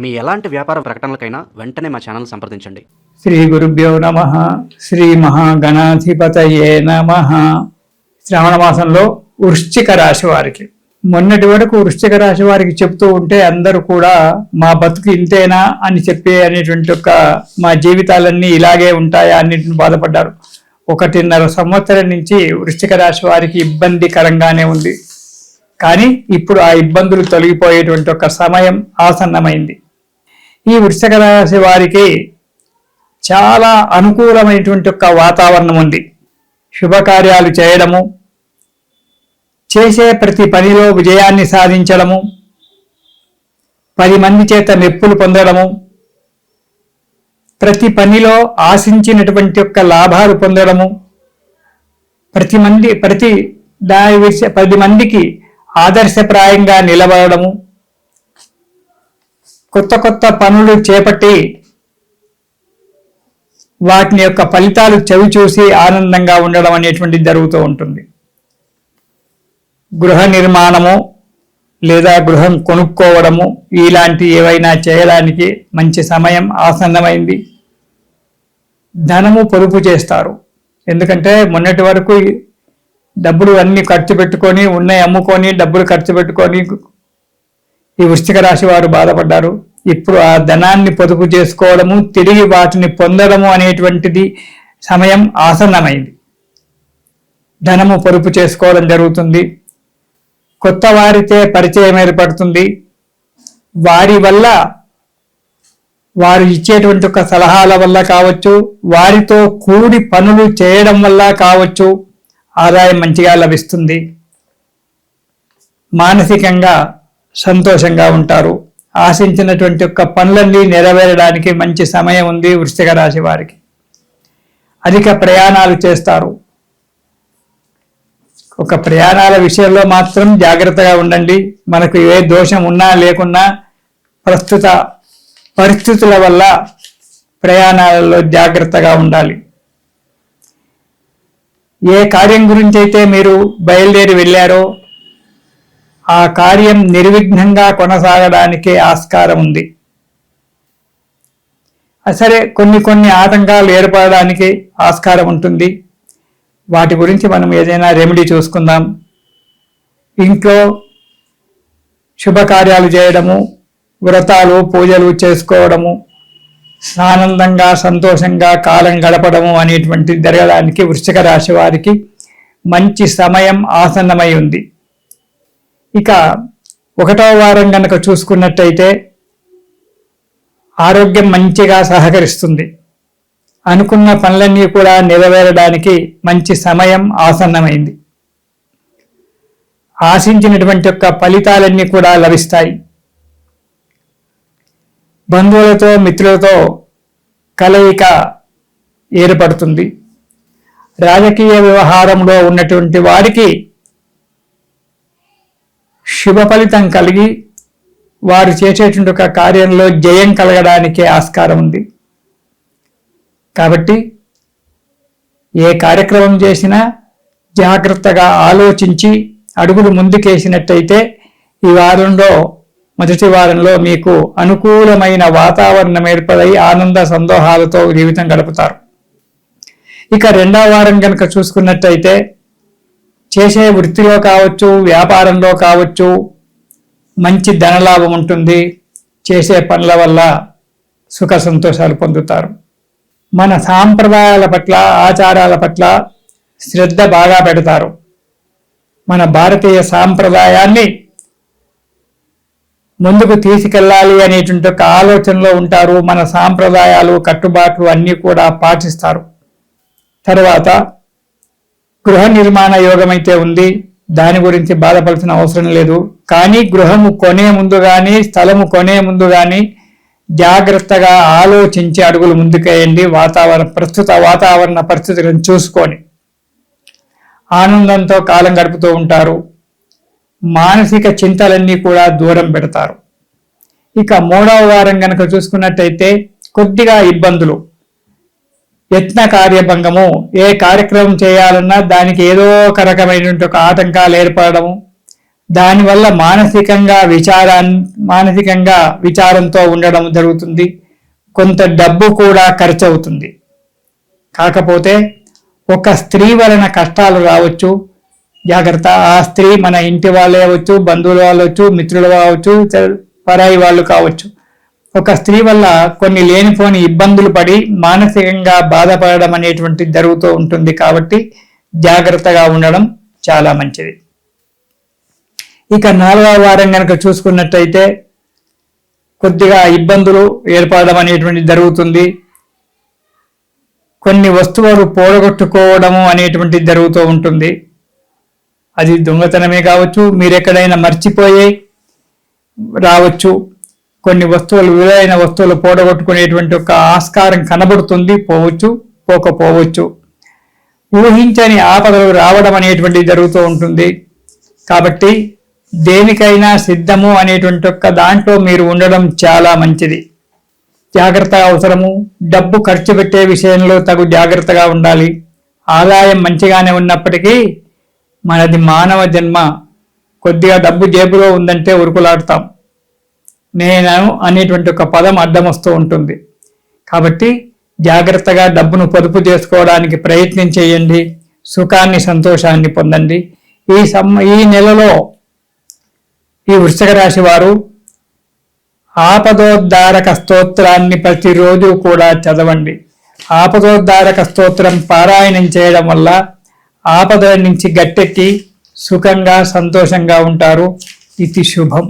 మీ ఎలాంటి వ్యాపార ప్రకటనలకైనా వెంటనే మా ఛానల్ సంప్రదించండి. శ్రీ గురుభ్యో నమః. శ్రీ మహాగణాధిపతయే నమః. శ్రావణ మాసంలో వృశ్చిక రాశి వారికి మొన్నటి వరకు వృశ్చిక రాశి వారికి చెప్తూ ఉంటే అందరూ కూడా మా బతుకు ఇంతేనా అని చెప్పే అనేటువంటి మా జీవితాలన్నీ ఇలాగే ఉంటాయా అన్నింటిని బాధపడ్డారు. 1.5 సంవత్సరం నుంచి వృశ్చిక రాశి వారికి ఇబ్బందికరంగానే ఉంది. కానీ ఇప్పుడు ఆ ఇబ్బందులు తొలగిపోయేటువంటి ఒక సమయం ఆసన్నమైంది. ఈ వృశ్చిక రాశి వారికి చాలా అనుకూలమైనటువంటి ఒక వాతావరణం ఉంది. శుభకార్యాలు చేయడము, చేసే ప్రతి పనిలో విజయాన్ని సాధించడము, 10 మంది చేత మెప్పులు పొందడము, ప్రతి పనిలో ఆశించినటువంటి యొక్క లాభాలు పొందడము, 10 మందికి ఆదర్శప్రాయంగా నిలబడము, కొత్త పనులు చేపట్టి వాటిని యొక్క ఫలితాలు చవి చూసి ఆనందంగా ఉండడం అనేటువంటిది జరుగుతూ ఉంటుంది. గృహ నిర్మాణము లేదా గృహం కొనుక్కోవడము ఇలాంటి ఏవైనా చేయడానికి మంచి సమయం ఆసన్నమైంది. ధనము పొదుపు చేస్తారు. ఎందుకంటే మొన్నటి వరకు డబ్బులు అన్ని ఖర్చు పెట్టుకొని ఉన్నాయి అమ్ముకొని డబ్బులు ఖర్చు పెట్టుకొని ఈ వృశ్చిక రాశి వారు బాధపడ్డారు. ఇప్పుడు ఆ ధనాన్ని పొదుపు చేసుకోవడము, తిరిగి వాటిని పొందడము అనేటువంటిది సమయం ఆసన్నమైంది. ధనము పొదుపు చేసుకోవడం జరుగుతుంది. కొత్త వారితో పరిచయం ఏర్పడుతుంది. వారి వల్ల వారు ఇచ్చేటువంటి ఒక సలహాల వల్ల కావచ్చు, వారితో కూడి పనులు చేయడం వల్ల కావచ్చు, ఆదాయం మంచిగా లభిస్తుంది. మానసికంగా సంతోషంగా ఉంటారు. ఆశించినటువంటి యొక్క పనులన్నీ నెరవేరడానికి మంచి సమయం ఉంది వృశ్చిక రాశి వారికి. అధిక ప్రయాణాలు చేస్తారు. ఒక ప్రయాణాల విషయంలో మాత్రం జాగ్రత్తగా ఉండండి. మనకు ఏ దోషం ఉన్నా లేకున్నా ప్రస్తుత పరిస్థితుల వల్ల ప్రయాణాలలో జాగ్రత్తగా ఉండాలి. ఏ కార్యం గురించి అయితే మీరు బయలుదేరి వెళ్ళారో ఆ కార్యం నిర్విఘ్నంగా కొనసాగడానికి ఆస్కారం ఉంది. సరే, కొన్ని ఆటంకాలు ఏర్పడడానికి ఆస్కారం ఉంటుంది. వాటి గురించి మనం ఏదైనా రెమెడీ చూసుకుందాం. ఇంట్లో శుభకార్యాలు చేయడము, వ్రతాలు పూజలు చేసుకోవడము, ఆనందంగా సంతోషంగా కాలం గడపడము అనేటువంటి జరగడానికి వృశ్చిక రాశి వారికి మంచి సమయం ఆసన్నమై ఉంది. ఇక 1వ వారం కనుక చూసుకున్నట్టయితే ఆరోగ్యం మంచిగా సహకరిస్తుంది. అనుకున్న పనులన్నీ కూడా నెరవేరడానికి మంచి సమయం ఆసన్నమైంది. ఆశించినటువంటి యొక్క ఫలితాలన్నీ కూడా లభిస్తాయి. బంధువులతో మిత్రులతో కలయిక ఏర్పడుతుంది. రాజకీయ వ్యవహారంలో ఉన్నటువంటి వారికి శుభ ఫలితం కలిగి వారు చేసేటువంటి ఒక కార్యంలో జయం కలగడానికి ఆస్కారం ఉంది. కాబట్టి ఏ కార్యక్రమం చేసినా జాగ్రత్తగా ఆలోచించి అడుగులు ముందుకేసినట్టయితే ఈ వారంలో మొదటి వారంలో మీకు అనుకూలమైన వాతావరణం ఏర్పడి ఆనంద సంతోషాలతో జీవితం గడుపుతారు. ఇక 2వ వారం కనుక చూసుకున్నట్టయితే చేసే వృత్తిలో కావచ్చు, వ్యాపారంలో కావచ్చు మంచి ధనలాభం ఉంటుంది. చేసే పనుల వల్ల సుఖ సంతోషాలు పొందుతారు. మన సాంప్రదాయాల పట్ల, ఆచారాల పట్ల శ్రద్ధ బాగా పెడతారు. మన భారతీయ సాంప్రదాయాన్ని ముందుకు తీసుకెళ్ళాలి అనేటువంటి ఒక ఆలోచనలో ఉంటారు. మన సాంప్రదాయాలు, కట్టుబాట్లు అన్నీ కూడా పాటిస్తారు. తర్వాత గృహ నిర్మాణ యోగం అయితే ఉంది. దాని గురించి బాధపడాల్సిన అవసరం లేదు. కానీ గృహము కొనే ముందు కానీ, స్థలము కొనే ముందు కానీ జాగ్రత్తగా ఆలోచించి అడుగులు ముందుకేయండి. ప్రస్తుత వాతావరణ పరిస్థితులను చూసుకొని ఆనందంతో కాలం గడుపుతూ ఉంటారు. మానసిక చింతలన్నీ కూడా దూరం పెడతారు. ఇక 3వ వారం కనుక చూసుకున్నట్టయితే కొద్దిగా ఇబ్బందులు, యత్న కార్యభంగము, ఏ కార్యక్రమం చేయాలన్నా దానికి ఏదో ఒక రకమైనటువంటి ఒక ఆటంకాలు ఏర్పడము, దానివల్ల మానసికంగా విచారంతో ఉండడం జరుగుతుంది. కొంత డబ్బు కూడా ఖర్చు అవుతుంది. కాకపోతే ఒక స్త్రీ వలన కష్టాలు రావచ్చు, జాగ్రత్త. ఆ స్త్రీ మన ఇంటి వాళ్ళే అవ్వచ్చు, బంధువులు కావచ్చు, మిత్రులు కావచ్చు, పరాయి వాళ్ళు కావచ్చు. ఒక స్త్రీ వల్ల కొన్ని లేనిపోని ఇబ్బందులు పడి మానసికంగా బాధపడడం అనేటువంటి జరుగుతూ ఉంటుంది. కాబట్టి జాగ్రత్తగా ఉండడం చాలా మంచిది. ఇక 4వ వారం కనుక చూసుకున్నట్టయితే కొద్దిగా ఇబ్బందులు ఏర్పడడం అనేటువంటి జరుగుతుంది. కొన్ని వస్తువులు పోడగొట్టుకోవడము అనేటువంటి జరుగుతూ ఉంటుంది. అది దొంగతనమే కావచ్చు, మీరెక్కడైనా మర్చిపోయే రావచ్చు. కొన్ని వస్తువులు, విలువైన వస్తువులు పోడగొట్టుకునేటువంటి ఒక ఆస్కారం కనబడుతుంది. పోకపోవచ్చు. ఊహించని ఆపదలు రావడం అనేటువంటి జరుగుతూ ఉంటుంది. కాబట్టి దేనికైనా సిద్ధము అనేటువంటి ఒక దాంట్లో మీరు ఉండడం చాలా మంచిది. జాగ్రత్త అవసరము. డబ్బు ఖర్చు పెట్టే విషయంలో తగు జాగ్రత్తగా ఉండాలి. ఆదాయం మంచిగానే ఉన్నప్పటికీ మనది మానవ జన్మ. కొద్దిగా డబ్బు జేబులో ఉందంటే ఉరుకులాడతాం. నేను అనేటువంటి ఒక పదం అడ్డం వస్తూ ఉంటుంది. కాబట్టి జాగ్రత్తగా డబ్బును పొదుపు చేసుకోవడానికి ప్రయత్నం చేయండి. సుఖాన్ని, సంతోషాన్ని పొందండి. ఈ నెలలో ఈ వృశ్చిక రాశి వారు ఆపదోద్ధారక స్తోత్రాన్ని ప్రతిరోజు కూడా చదవండి. ఆపదోద్ధారక స్తోత్రం పారాయణం చేయడం వల్ల ఆపదల నుంచి గట్టెక్కి సుఖంగా, సంతోషంగా ఉంటారు. ఇది శుభం.